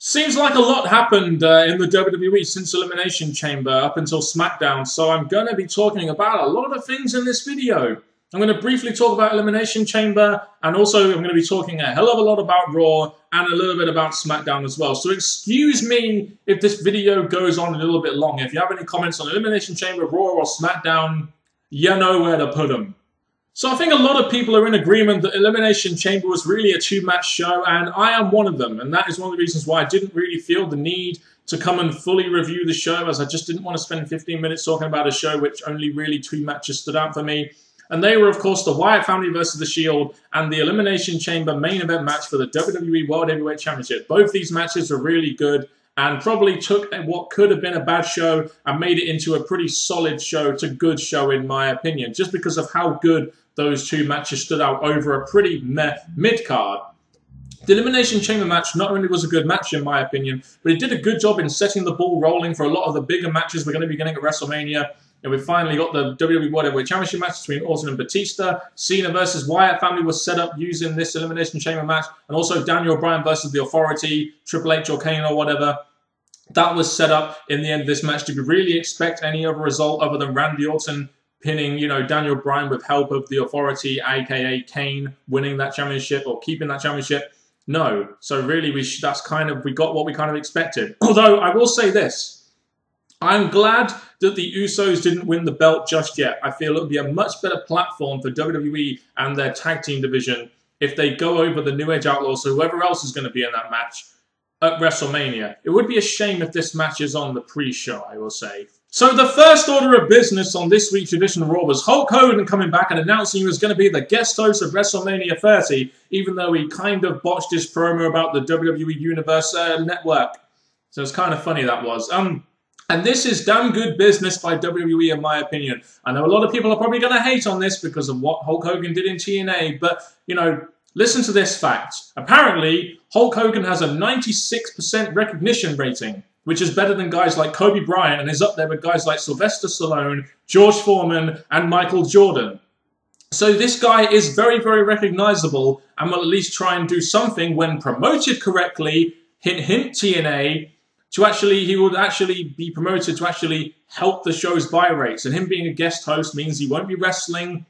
Seems like a lot happened in the WWE since Elimination Chamber up until Smackdown, so I'm going to be talking about a lot of things in this video. I'm going to briefly talk about Elimination Chamber, and also I'm going to be talking a hell of a lot about Raw and a little bit about Smackdown as well. So excuse me if this video goes on a little bit long. If you have any comments on Elimination Chamber, Raw or Smackdown, you know where to put them. So I think a lot of people are in agreement that Elimination Chamber was really a two-match show, and I am one of them. And that is one of the reasons why I didn't really feel the need to come and fully review the show, as I just didn't want to spend 15 minutes talking about a show which only really two matches stood out for me. And they were, of course, the Wyatt family versus The Shield and the Elimination Chamber main event match for the WWE World Heavyweight Championship. Both these matches were really good and probably took what could have been a bad show and made it into a pretty solid show to good show, in my opinion, just because of how good those two matches stood out over a pretty meh mid-card. The Elimination Chamber match not only was a good match, in my opinion, but it did a good job in setting the ball rolling for a lot of the bigger matches we're going to be getting at WrestleMania. And we finally got the WWE World Heavyweight Championship match between Orton and Batista. Cena versus Wyatt family was set up using this Elimination Chamber match. And also Daniel Bryan versus The Authority, Triple H or Kane or whatever. That was set up in the end of this match. Did we really expect any other result other than Randy Orton pinning, Daniel Bryan with help of The Authority, aka Kane, winning that championship or keeping that championship? No. So really, we got what we kind of expected. Although I will say this. I'm glad that the Usos didn't win the belt just yet. I feel it would be a much better platform for WWE and their tag team division if they go over the New Age Outlaws, or whoever else is going to be in that match, at WrestleMania. It would be a shame if this match is on the pre-show, I will say. So the first order of business on this week's edition of Raw was Hulk Hogan coming back and announcing he was going to be the guest host of WrestleMania 30, even though he kind of botched his promo about the WWE Universe Network. So it's kind of funny, that was. And this is damn good business by WWE, in my opinion. I know a lot of people are probably going to hate on this because of what Hulk Hogan did in TNA, but, listen to this fact. Apparently, Hulk Hogan has a 96% recognition rating, which is better than guys like Kobe Bryant and is up there with guys like Sylvester Stallone, George Foreman, and Michael Jordan. So this guy is very, very recognizable and will at least try and do something when promoted correctly, hint, hint, TNA, he would actually be promoted to actually help the show's buy rates. And him being a guest host means he won't be wrestling,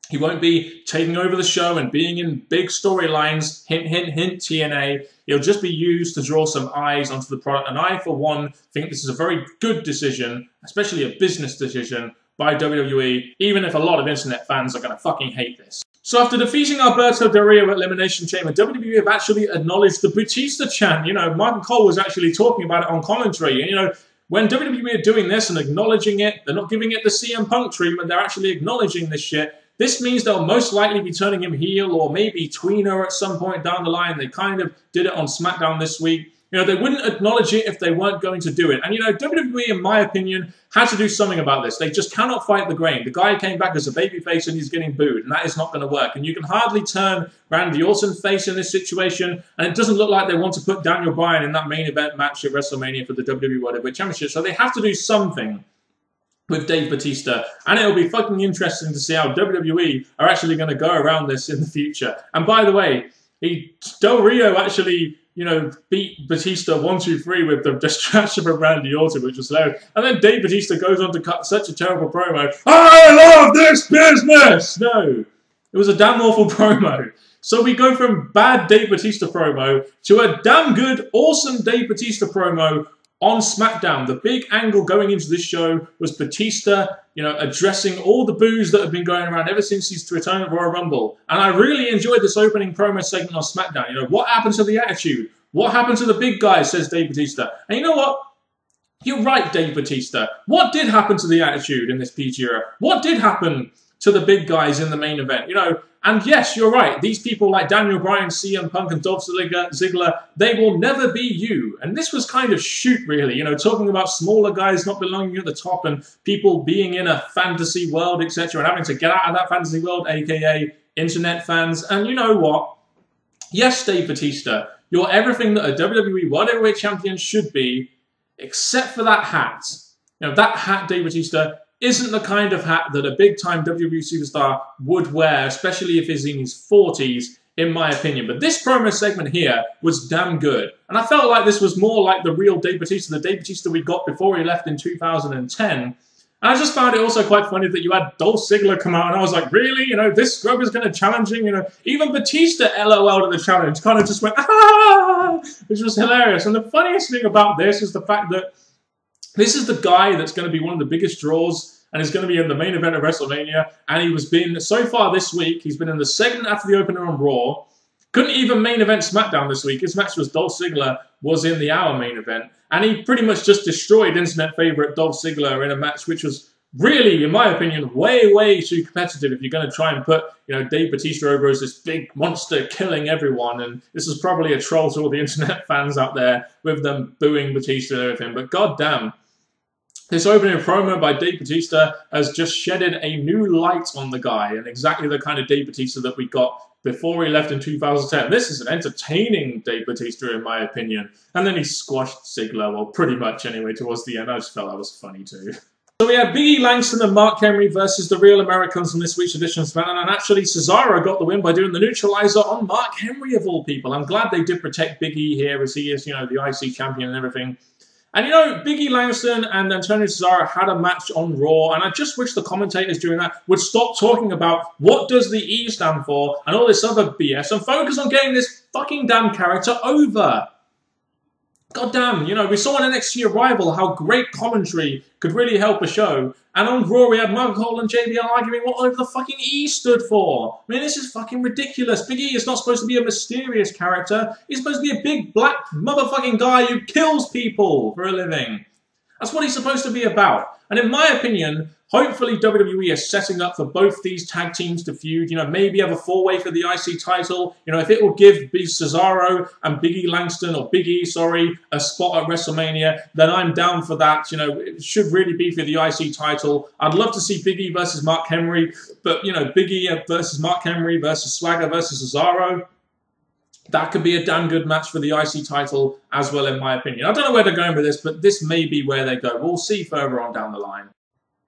he won't be taking over the show and being in big storylines, hint, hint, hint, TNA. He'll just be used to draw some eyes onto the product. And I, for one, think this is a very good decision, especially a business decision, by WWE, even if a lot of internet fans are going to fucking hate this. So after defeating Alberto Del Rio at Elimination Chamber, WWE have actually acknowledged the Batista chant. Michael Cole was actually talking about it on commentary. And, when WWE are doing this and acknowledging it, they're not giving it the CM Punk treatment, they're actually acknowledging this shit. This means they'll most likely be turning him heel or maybe tweener at some point down the line. They kind of did it on Smackdown this week. They wouldn't acknowledge it if they weren't going to do it. And, WWE, in my opinion, had to do something about this. They just cannot fight the grain. The guy came back as a babyface and he's getting booed, and that is not going to work. And you can hardly turn Randy Orton face in this situation, and it doesn't look like they want to put Daniel Bryan in that main event match at WrestleMania for the WWE World Heavyweight Championship. So they have to do something with Dave Batista, and it'll be fucking interesting to see how WWE are actually going to go around this in the future. And by the way, Del Rio actually, beat Batista 1-2-3 with the distraction from Randy Orton, which was hilarious. And then Dave Batista goes on to cut such a terrible promo. I love this business! No, it was a damn awful promo. So we go from bad Dave Batista promo to a damn good, awesome Dave Batista promo on Smackdown. The big angle going into this show was Batista, addressing all the boos that have been going around ever since his return at Royal Rumble. And I really enjoyed this opening promo segment on Smackdown. What happened to the attitude? What happened to the big guys, says Dave Batista. And you know what? You're right, Dave Batista. What did happen to the attitude in this PG era? What did happen to the big guys in the main event? And yes, you're right. These people like Daniel Bryan, CM Punk, and Dolph Ziggler, they will never be you. And this was kind of shoot, really. Talking about smaller guys not belonging at the top and people being in a fantasy world, etc., and having to get out of that fantasy world, aka internet fans. And you know what? Yes, Dave Batista, you're everything that a WWE World Heavyweight Champion should be, except for that hat. That hat, Dave Batista, isn't the kind of hat that a big-time WWE superstar would wear, especially if he's in his 40s, in my opinion. But this promo segment here was damn good. And I felt like this was more like the real Dave Batista, the Dave Batista we got before he left in 2010. And I just found it also quite funny that you had Dolph Ziggler come out, and I was like, really? You know, this scrub is going to challenge him? You know, even Batista LOL'd at the challenge, kind of just went, ah! Which was hilarious. And the funniest thing about this is the fact that this is the guy that's going to be one of the biggest draws and is going to be in the main event of WrestleMania. And he was been, so far this week, he's been in the segment after the opener on Raw. Couldn't even main event SmackDown this week. His match was Dolph Ziggler was in the hour main event. And he pretty much just destroyed internet favorite Dolph Ziggler in a match which was really, in my opinion, way, way too competitive if you're going to try and put, you know, Dave Batista over as this big monster killing everyone. And this is probably a troll to all the internet fans out there with them booing Batista and everything. But goddamn, this opening promo by Dave Batista has just shedded a new light on the guy and exactly the kind of Dave Batista that we got before he left in 2010. This is an entertaining Dave Batista, in my opinion. And then he squashed Ziggler, well, pretty much anyway, towards the end. I just felt that was funny too. So we had Big E Langston and Mark Henry versus the Real Americans on this week's edition of SmackDown, and actually Cesaro got the win by doing the neutralizer on Mark Henry, of all people. I'm glad they did protect Big E here, as he is, you know, the IC champion and everything. And, you know, Big E Langston and Antonio Cesaro had a match on Raw, and I just wish the commentators during that would stop talking about what does the E stand for and all this other BS and focus on getting this fucking damn character over. God damn, you know, we saw in NXT Arrival how great commentary could really help a show. And on Raw, we had Mark Cole and JBL arguing what over the fucking E stood for. I mean, this is fucking ridiculous. Big E is not supposed to be a mysterious character. He's supposed to be a big, black, motherfucking guy who kills people for a living. That's what he's supposed to be about. And in my opinion, hopefully WWE is setting up for both these tag teams to feud. You know, maybe have a four-way for the IC title. You know, if it will give Cesaro and Big E Langston, or Big E, sorry, a spot at WrestleMania, then I'm down for that. You know, it should really be for the IC title. I'd love to see Big E versus Mark Henry, but, you know, Big E versus Mark Henry versus Swagger versus Cesaro. That could be a damn good match for the IC title as well, in my opinion. I don't know where they're going with this, but this may be where they go. We'll see further on down the line.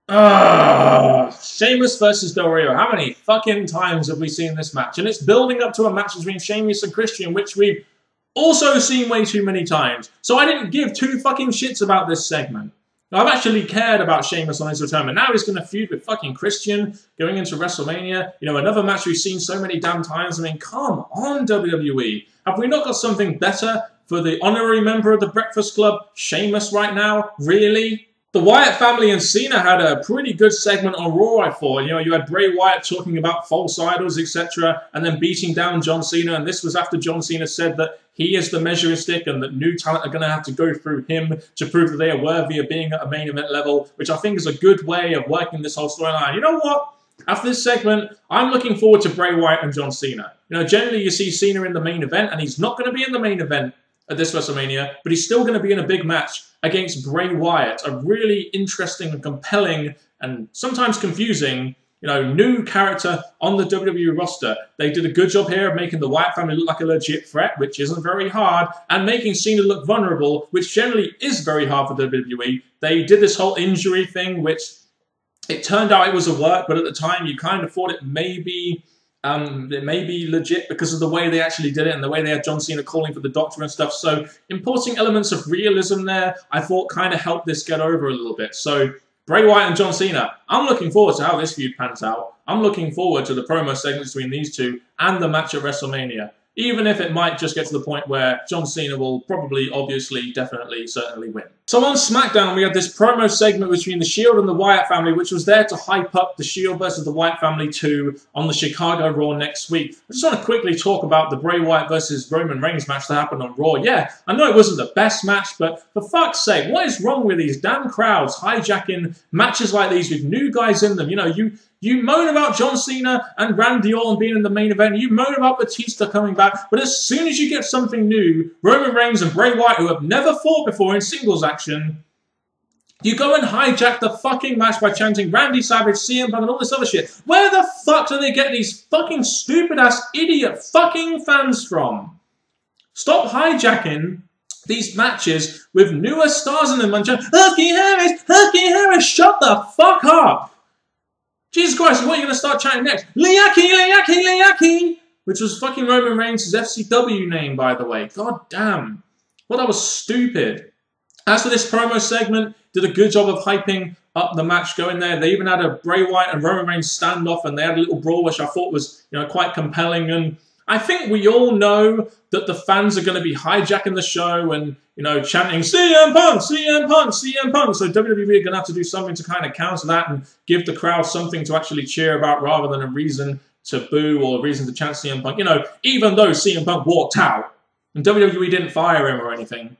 Sheamus versus Del Rio. How many fucking times have we seen this match? And it's building up to a match between Sheamus and Christian, which we've also seen way too many times. So I didn't give two fucking shits about this segment. I've actually cared about Sheamus on his return, and now he's going to feud with fucking Christian going into WrestleMania. You know, another match we've seen so many damn times. I mean, come on, WWE. Have we not got something better for the honorary member of the Breakfast Club, Sheamus, right now? Really? The Wyatt family and Cena had a pretty good segment on Raw, I thought. You know, you had Bray Wyatt talking about false idols, etc., and then beating down John Cena, and this was after John Cena said that he is the measuring stick and that new talent are going to have to go through him to prove that they are worthy of being at a main event level, which I think is a good way of working this whole storyline. You know what? After this segment, I'm looking forward to Bray Wyatt and John Cena. You know, generally you see Cena in the main event, and he's not going to be in the main event at this WrestleMania, but he's still going to be in a big match against Bray Wyatt, a really interesting and compelling and sometimes confusing, you know, new character on the WWE roster. They did a good job here of making the Wyatt family look like a legit threat, which isn't very hard, and making Cena look vulnerable, which generally is very hard for WWE. They did this whole injury thing, which it turned out it was a work, but at the time you kind of thought it may be legit because of the way they actually did it and the way they had John Cena calling for the doctor and stuff. So importing elements of realism there, I thought kind of helped this get over a little bit. So Bray Wyatt and John Cena, I'm looking forward to how this feud pans out. I'm looking forward to the promo segments between these two and the match at WrestleMania. Even if it might just get to the point where John Cena will probably, obviously, definitely, certainly win. So on SmackDown, we had this promo segment between The Shield and the Wyatt family, which was there to hype up The Shield versus the Wyatt family 2 on the Chicago Raw next week. I just want to quickly talk about the Bray Wyatt versus Roman Reigns match that happened on Raw. Yeah, I know it wasn't the best match, but for fuck's sake, what is wrong with these damn crowds hijacking matches like these with new guys in them? You know, you moan about John Cena and Randy Orton being in the main event. You moan about Batista coming back. But as soon as you get something new, Roman Reigns and Bray Wyatt, who have never fought before in singles action, you go and hijack the fucking match by chanting Randy Savage, CM Punk, and all this other shit. Where the fuck do they get these fucking stupid-ass idiot fucking fans from? Stop hijacking these matches with newer stars in them and chanting, Husky Harris, shut the fuck up. Jesus Christ, what are you going to start chanting next? Liaki, Liaki, Liaki! which was fucking Roman Reigns' FCW name, by the way. God damn. Well, that was stupid. As for this promo segment, did a good job of hyping up the match going there. They even had a Bray Wyatt and Roman Reigns standoff, and they had a little brawl, which I thought was, quite compelling. And I think we all know that the fans are going to be hijacking the show and, chanting, CM Punk, CM Punk, CM Punk. So WWE are going to have to do something to kind of counter that and give the crowd something to actually cheer about rather than a reason to boo or a reason to chant CM Punk. Even though CM Punk walked out and WWE didn't fire him or anything.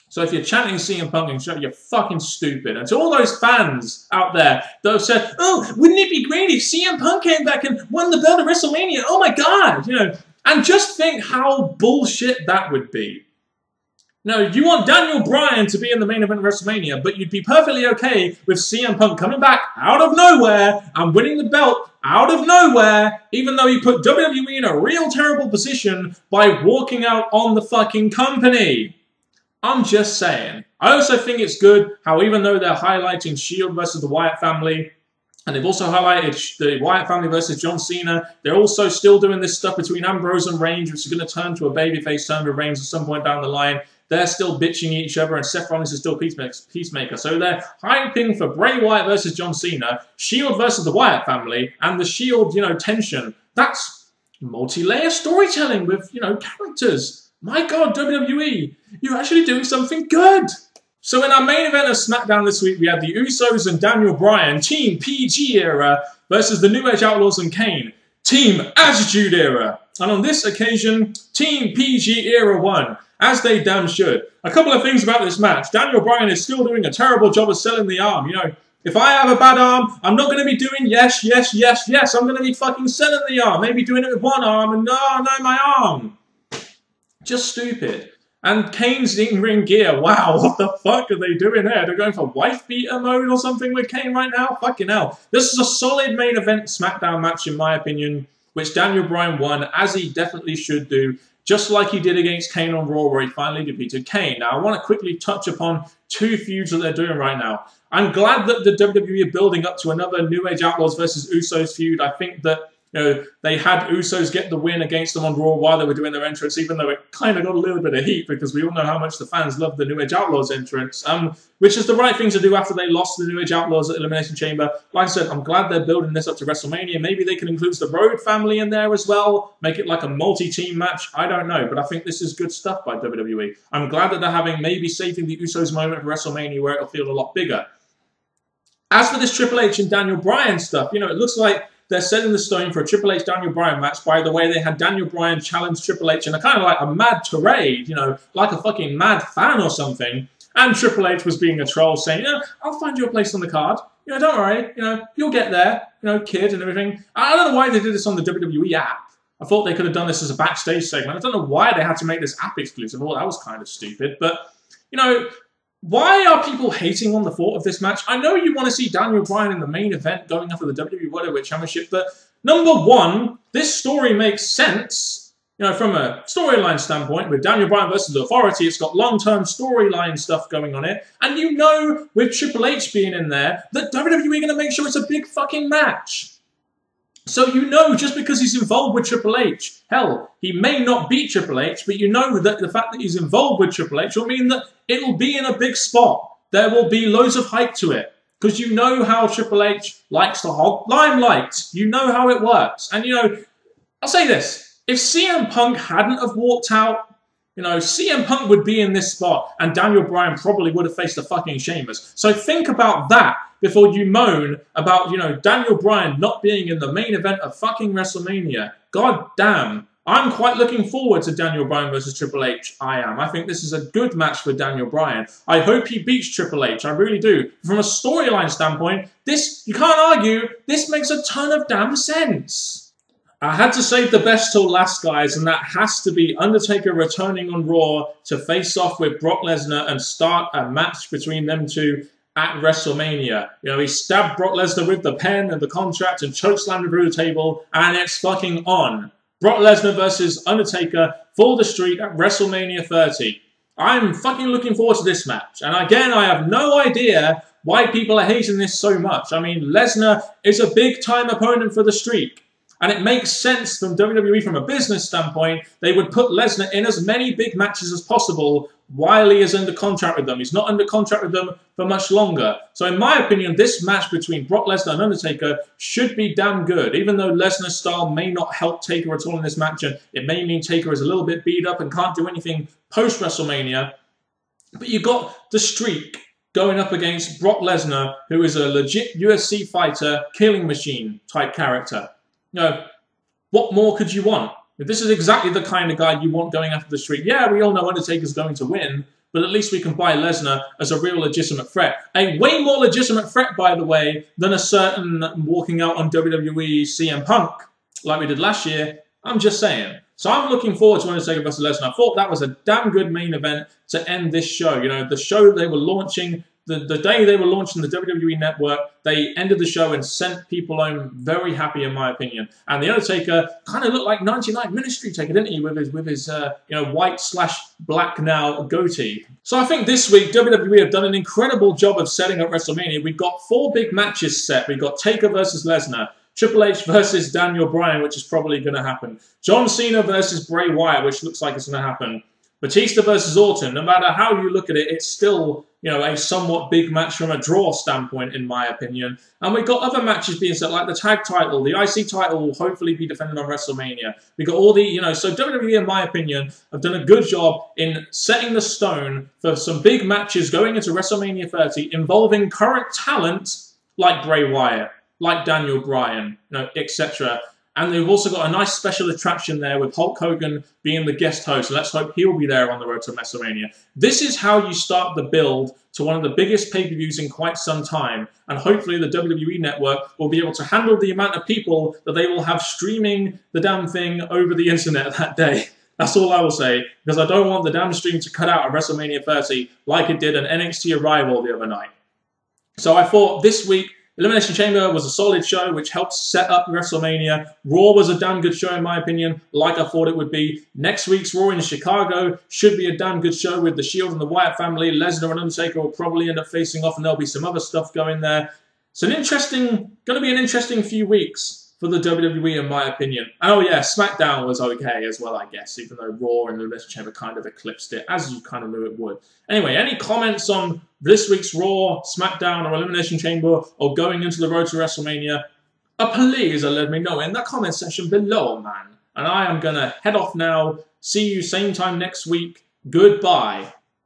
So if you're chanting CM Punk and shit, you're fucking stupid. And to all those fans out there that have said, oh, wouldn't it be great if CM Punk came back and won the belt at WrestleMania? Oh my God, and just think how bullshit that would be. You want Daniel Bryan to be in the main event of WrestleMania, but you'd be perfectly okay with CM Punk coming back out of nowhere and winning the belt out of nowhere, even though he put WWE in a real terrible position by walking out on the fucking company. I'm just saying. I also think it's good how even though they're highlighting Shield versus the Wyatt family, and they've also highlighted the Wyatt family versus John Cena, they're also still doing this stuff between Ambrose and Reigns, which is going to turn to a babyface turn with Reigns at some point down the line. They're still bitching each other, and Seth Rollins is still Peacemaker. So they're hyping for Bray Wyatt versus John Cena, Shield versus the Wyatt family, and the Shield, tension. That's multi-layer storytelling with, characters. My God, WWE, you're actually doing something good. So in our main event of SmackDown this week, we had the Usos and Daniel Bryan, Team PG era, versus the New Age Outlaws and Kane, Team Attitude era. And on this occasion, Team PG era won, as they damn should. A couple of things about this match. Daniel Bryan is still doing a terrible job of selling the arm. If I have a bad arm, I'm not going to be doing yes, yes, yes, yes. I'm going to be fucking selling the arm. Maybe doing it with one arm and no, my arm. Just stupid. And Kane's in-ring gear. Wow, what the fuck are they doing there? They're going for wife-beater mode or something with Kane right now? Fucking hell. This is a solid main event SmackDown match, in my opinion, which Daniel Bryan won, as he definitely should do, just like he did against Kane on Raw, where he finally defeated Kane. Now, I want to quickly touch upon two feuds that they're doing right now. I'm glad that the WWE are building up to another New Age Outlaws versus Usos feud. I think that they had Usos get the win against them on Raw while they were doing their entrance, even though it kind of got a little bit of heat because we all know how much the fans love the New Age Outlaws entrance, which is the right thing to do after they lost the New Age Outlaws at Elimination Chamber. Like I said, I'm glad they're building this up to WrestleMania. Maybe they can include the Road family in there as well, make it like a multi-team match. I don't know, but I think this is good stuff by WWE. I'm glad that they're having maybe saving the Usos moment for WrestleMania where it'll feel a lot bigger. As for this Triple H and Daniel Bryan stuff, it looks like they're setting the stone for a Triple H Daniel Bryan match. By the way, they had Daniel Bryan challenge Triple H in a kind of like a mad tirade, like a fucking mad fan or something. And Triple H was being a troll saying, I'll find you a place on the card. Don't worry, you'll get there, kid and everything. I don't know why they did this on the WWE app. I thought they could have done this as a backstage segment. I don't know why they had to make this app exclusive. Well, that was kind of stupid. But, why are people hating on the thought of this match? I know you want to see Daniel Bryan in the main event going after the WWE World Championship, but number one, this story makes sense, from a storyline standpoint. With Daniel Bryan versus the Authority, it's got long-term storyline stuff going on it. And with Triple H being in there, that WWE are going to make sure it's a big fucking match. So just because he's involved with Triple H, hell, he may not beat Triple H, but that the fact that he's involved with Triple H will mean that it'll be in a big spot. There will be loads of hype to it. Because how Triple H likes to hog limelight. You know how it works. And I'll say this. If CM Punk hadn't have walked out, CM Punk would be in this spot and Daniel Bryan probably would have faced the fucking Sheamus. So think about that before you moan about, Daniel Bryan not being in the main event of fucking WrestleMania. God damn. I'm quite looking forward to Daniel Bryan versus Triple H. I am. I think this is a good match for Daniel Bryan. I hope he beats Triple H. I really do. From a storyline standpoint, you can't argue, this makes a ton of damn sense. I had to save the best till last, guys, and that has to be Undertaker returning on Raw to face off with Brock Lesnar and start a match between them two at WrestleMania. He stabbed Brock Lesnar with the pen and the contract and chokeslammed him through the table, and it's fucking on. Brock Lesnar versus Undertaker for the streak at WrestleMania 30. I'm fucking looking forward to this match. And again, I have no idea why people are hating this so much. I mean, Lesnar is a big-time opponent for the streak. And it makes sense from WWE from a business standpoint. They would put Lesnar in as many big matches as possible while he is under contract with them. He's not under contract with them for much longer. So in my opinion, this match between Brock Lesnar and Undertaker should be damn good. Even though Lesnar's style may not help Taker at all in this match, and it may mean Taker is a little bit beat up and can't do anything post-WrestleMania. But you got the Streak going up against Brock Lesnar, who is a legit UFC fighter, killing machine type character. You know, what more could you want? This is exactly the kind of guy you want going after the Streak. Yeah, we all know Undertaker's going to win, but at least we can buy Lesnar as a real legitimate threat. A way more legitimate threat, by the way, than a certain walking out on WWE CM Punk, like we did last year. I'm just saying. So I'm looking forward to Undertaker vs. Lesnar. I thought that was a damn good main event to end this show. You know, the show they were launching, the day they were launching the WWE Network, they ended the show and sent people home very happy, in my opinion. And the Undertaker kind of looked like 99 Ministry Taker, didn't he, with his white/black now goatee. So I think this week WWE have done an incredible job of setting up WrestleMania. We've got 4 big matches set. We've got Taker versus Lesnar, Triple H versus Daniel Bryan, which is probably going to happen, John Cena versus Bray Wyatt, which looks like it's going to happen, Batista versus Orton. No matter how you look at it, it's still, you know, a somewhat big match from a draw standpoint, in my opinion. And we've got other matches being set, like the tag title. The IC title will hopefully be defended on WrestleMania. We've got all the, you know, so WWE, in my opinion, have done a good job in setting the stone for some big matches going into WrestleMania 30 involving current talent like Bray Wyatt, like Daniel Bryan, you know, etc. And they've also got a nice special attraction there with Hulk Hogan being the guest host. So let's hope he'll be there on the road to WrestleMania. This is how you start the build to one of the biggest pay-per-views in quite some time. And hopefully the WWE Network will be able to handle the amount of people that they will have streaming the damn thing over the internet that day. That's all I will say, because I don't want the damn stream to cut out at WrestleMania 30 like it did an NXT Arrival the other night. So I thought this week, Elimination Chamber was a solid show which helped set up WrestleMania. Raw was a damn good show in my opinion, like I thought it would be. Next week's Raw in Chicago should be a damn good show with the Shield and the Wyatt family. Lesnar and Undertaker will probably end up facing off and there'll be some other stuff going there. It's going to be an interesting few weeks for the WWE in my opinion. And oh yeah, Smackdown was okay as well, I guess, even though Raw and the Elimination Chamber kind of eclipsed it, as you kind of knew it would. Anyway, any comments on this week's Raw, Smackdown, or Elimination Chamber, or going into the road to WrestleMania? Please let me know in the comment section below, man. And I am going to head off now. See you same time next week. Goodbye.